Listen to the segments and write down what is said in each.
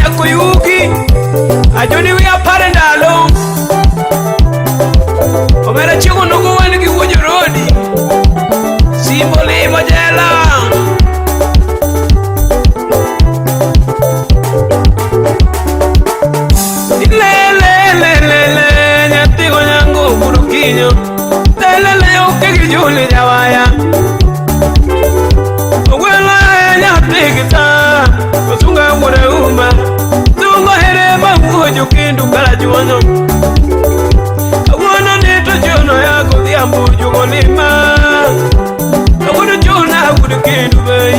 nyakuyuki ajoni wi apare ndalo omera chiego nogo wan gi wuojo rodi simbo limo jela lele nyatigo nyango buru kinyo lele okegi juli jawaya ogwela nyatigita osunga mure uma tungo here mabujo kindu kala juono awono nito jono yako dhiambo jugo lima awono jona buru kindu bei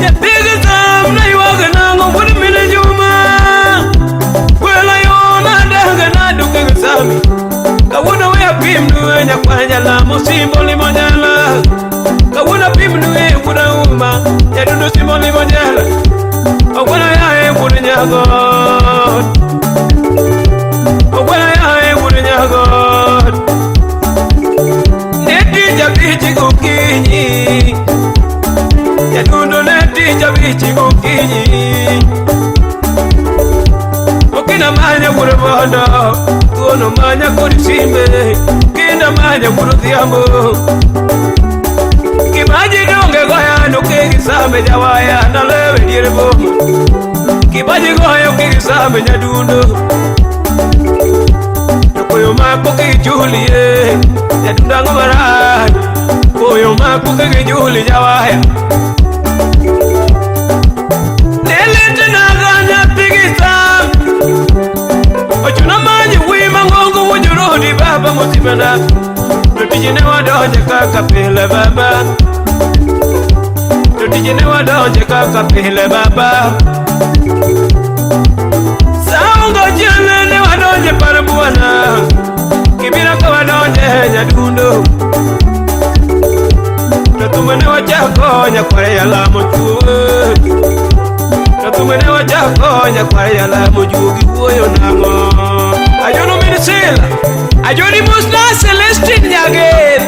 nyatigita mna yuwaga nango buru mine juma kwela yona daga na duke gisami kawuna wea pimnu nyakwanya la musimbo limojala kawuna pimnu buda uma yadudu simbo limojala ogwena yae budu nyagot ogwena yae budu nyagot neti jabichi kukinyi yadudu neti jabichi kukinyi okina manya budu bondo kono manya kuri simbe kina manya budu dhiambo kibaji donge goya no kigisambe jawaya na lewe diere boma kibaji goya kigisambe nyadundo koyo mako kijulie nyadunda ngobara koyo mako kijuli jawaya lele tena tigisa ochuna manyi wima ngongo wujurudi baba mutimana tutijine wadonje kaka pile baba tutijine wadonje kaka pile baba saungo jene wadonje parabuana kibira kwa wadonje nyadundo tatumene wachako nyakware ya lamo chuwe tatumene wachako nyakware ya lamo jugi uoyo nango ajono minisila ajoni musna Celestine Nyagel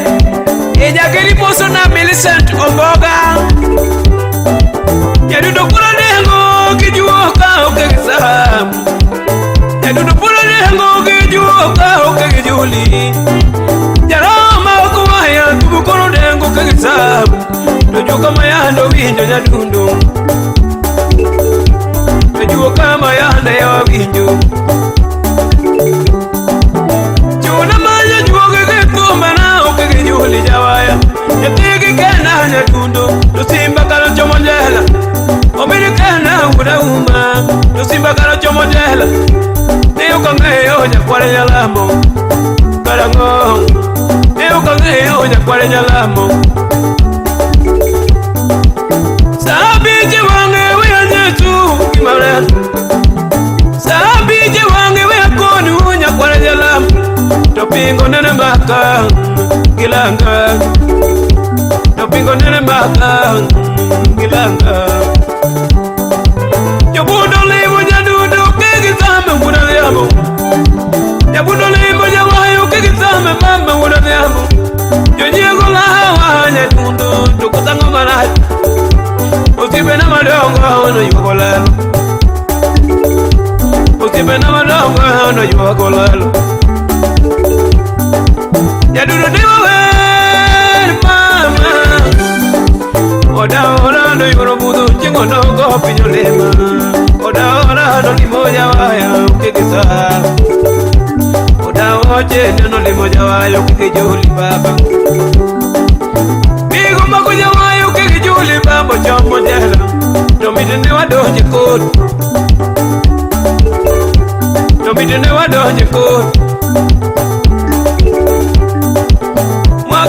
Nyageli poso na Millicent Omboga yadudo kula nengo kijuoka okegisamu yadudo kula nengo kijuoka okegijuli jaroma okuwaya tubukolo nengo kegisamu tojuoka mayando winjo nyadundo tojuoka mayanda ya winjo jawaya yatigi kena nyadundo lusimba kalo chomojela omiri kena uda uma lusimba kalo chomojela niyo kangeyo nyakware nyalamo karango niyo kangeyo nyakware nyalamo sabije wange wea nyetu kimare sabije wange wea konu nyakware nyalamo topingo nene mbaka gilanga topingo nene mbaka gilanga yabundo limo nyadundo kegizame buda dhiambo yabundo limo nyawayo kegizame mama buda dhiambo yonyego lawa nyadundo tukutango marati usibe na madongo ono yuwakolalo usibe na madongo ono yuwakolalo yadudo diwa wer mama oda orando yoro budu chingo nogo pinyo lema oda orando limoja waya ukigisa oda oche neno limoja waya ukigijuli baba bigo makuja waya ukigijuli baba chomo jela tomidene wadonje kodu tomidene wadonje kodu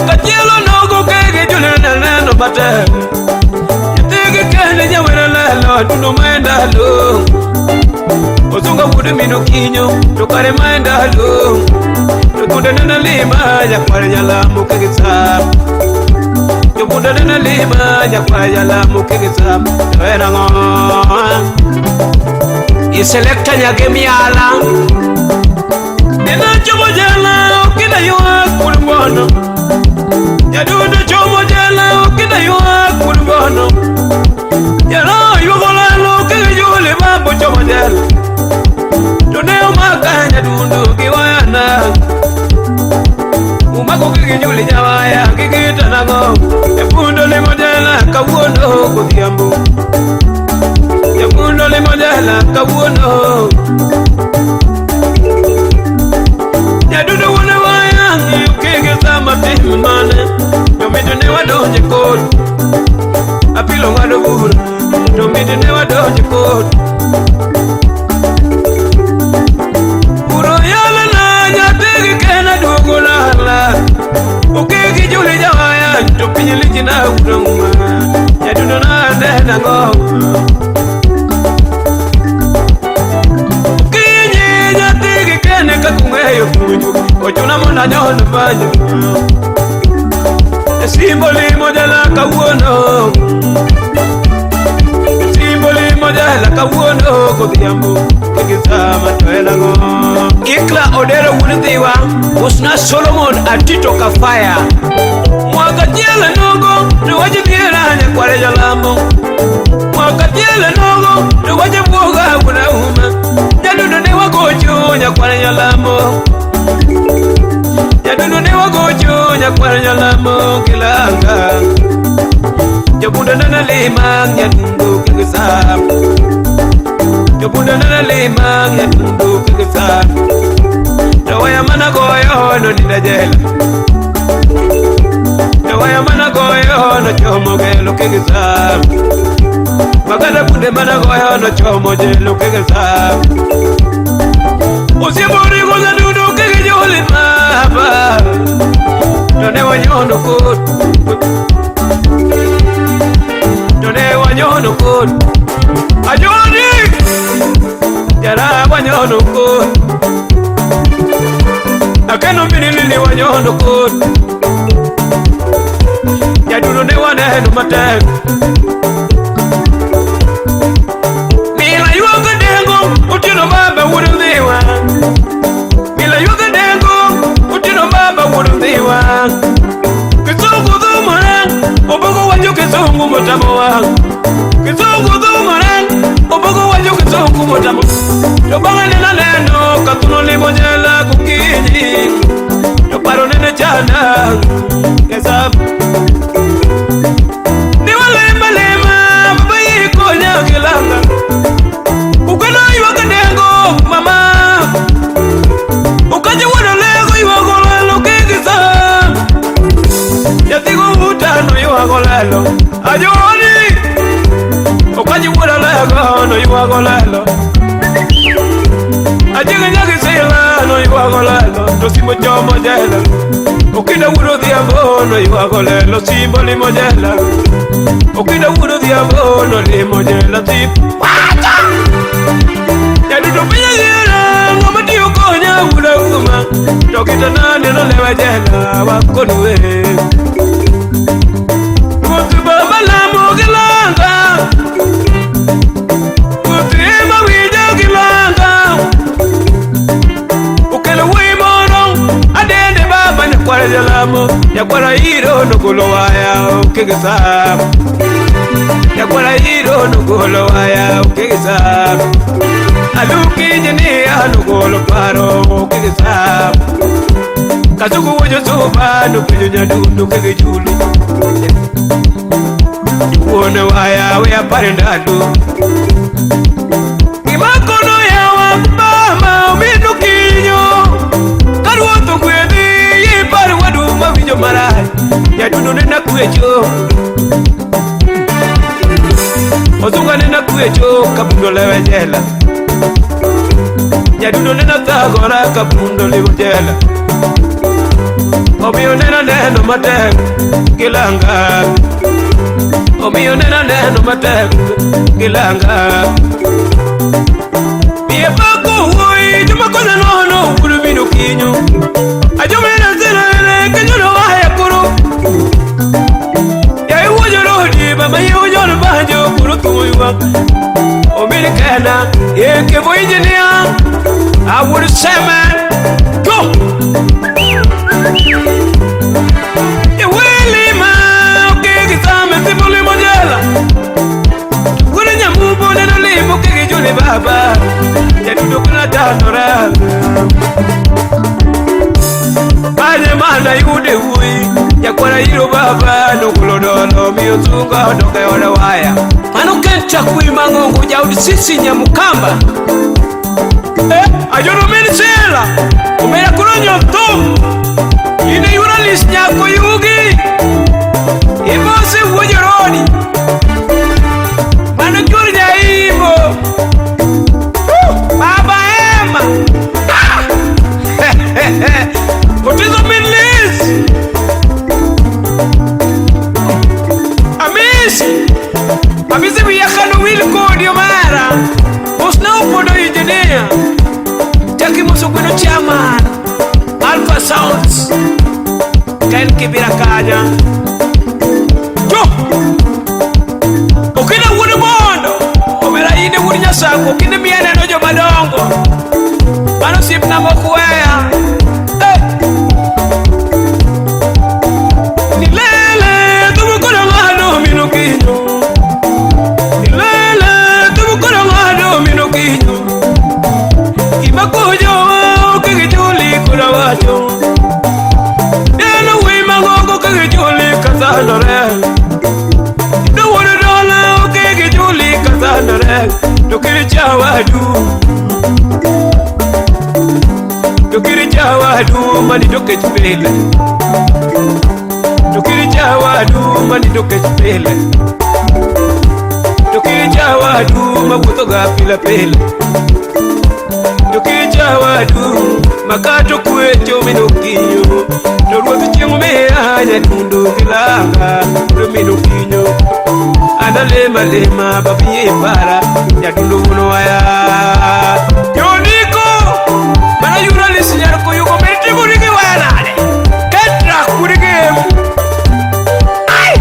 Kachielo nogo kege jule neno bate yatege kene nyawere lelo tundo maenda lo osunga wude mino kinyo tokare maenda lo tokunde nena lima yakware nyalamo kege sabu tokunde nena lima yakware nyalamo kege sabu toera ngoa iselekta nyage miala nena chomo jala okina yuwa kulumbono yadudo chomo jala okina yuwa kulumbono yaro ochuna mona nyon banyo simboli moja la kawuono simboli moja la kawuono kodhiambo kigizama toelango ikla odero wulidhiwa usna Solomon atito kafaya mwaka tiele nogo nuwaje dhiera nyakware jalambo mwaka tiele nogo nuwaje buoga wuna jadudu ne wagocho nyakware jalambo jadudu ne wagocho nyakware jalambo kilanga jabunda nana lima nyadundo kigizam jabunda nana lima nyadundo kigizam tawaya mana goyo no ninajela tawaya mana goyo no chomo gelo kigizam magana bunde mana goyo no chomo jelo kigizam Osimbori goza dudu kigijoli maba Done wanyono kod Done wanyono kod Ajoni Jara wanyono kod Akeno minilili wanyono kod Jadudu ne waneno matek Mila yuanga dengo utino baba wududhiwa Mila yuanga dengo utino baba wududhiwa Kizungu dhumara obogo wajo kizungu motamo wangu Kizungu dhumara obogo wajo kizungu motamo Tobanga nena neno katuno limo jela kukini Toparo nene chana Kesabu Niwa lema lema baba yiko nyakilanga Ukana yuanga dengo mama Ukaji wana lego yuwago lalo kikisa Yatigo utano yuwago lalo Ajoni Ukaji wana lego no yuwago lalo Ajiga nyaki sila no yuwago lalo Tosimo chomo jela Ukida wuro dhiambo no yuwago lalo Simbo limo jela Ukida wuro dhiambo no limo jela Simbo Jadudu pinya jela Ngoma tiyo konya wula uma Tokita nane no lewa jela Wakonuwe Kutu baba lamu gilanga Kutu ema wija gilanga Ukele wimono Adende baba nyakwara jalamu Nyakwara hiro nukolo waya Ukigisa Nyakwara hiro nukolo waya Ukigisa Aluki jeni anugolo paro kigisa Kasuku wajo soba nukijo nyadundu kigijuli Yuone waya wea parendalu Kimakono ya wambama uminu kinyo Karuoto kwedi yipari waduma wijo marai Nyadundu nena kwecho Osunga nena kwecho kabundo lewe jela Jadudu nena thagora kabundo ligo jela Omiyo nena neno matek kilanga Omiyo nena neno matek kilanga Miye pako huoi juma kona nono ukulu minu kinyo Ajumena zina vile kinyo no wahaya kuru Ya iwo jolo diba ma iwo jolo banjo kuru tuwa Omiri kena yeke bo engineer I would say man go You will ma okay kitame tipuli mojela Kule nyamubo neno limo kigijuli baba Jadudu kuna tanora Aje mana yude hui Nyakwara hiro baba nukulodolo Miyozunga odoka yona waya Manu kencha kui mangongo jaudi sisi nyamukamba Ajono meni sela Umera kuronyo tom Ine yura list nyako yugi Ibose uwojoroni Manu kurja ibo Baba ema Kotizo minlis Amisi wiyakano wil kodi omara Osna upodo engineer Jaki moso gweno chairman Alpha osiepna mokweya. Nilele tumukolo ngado mino kinyo, nilele tumukolo ngado mino kinyo. Kimakujo kigijuli kula wajo, deno wima gogo kigijuli kazanore. Dowolo dola kigijuli kazanore. Tukiri chawadu, tukiri chawadu mani toke chpele, tukiri chawadu mani toke chpele, tukiri chawadu mabuto ga pila pele, tukiri chawadu makato kwecho minokinyo, toruotu chiengu meanya tundo vilanga minokinyo. Anda lema lema babiye para ya dundo uno waya. Yoniko mana yura lisinyar ko yuko meti kurigi waya nane ketra kurigi ay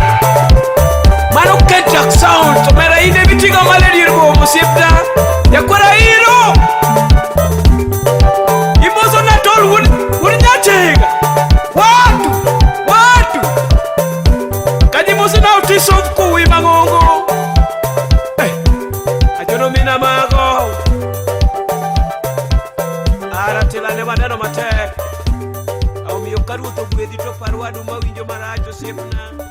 mano ketra sound to mera ine bitiga maledi irgo musipta ya kora hiro imozo na tol wuri nyachega watu kaji musu na utiso kuwi mangongo ajono mina mago aratilane maneno matek au miyo karuto gwedhi to parwadu mawinjo maracho sipna.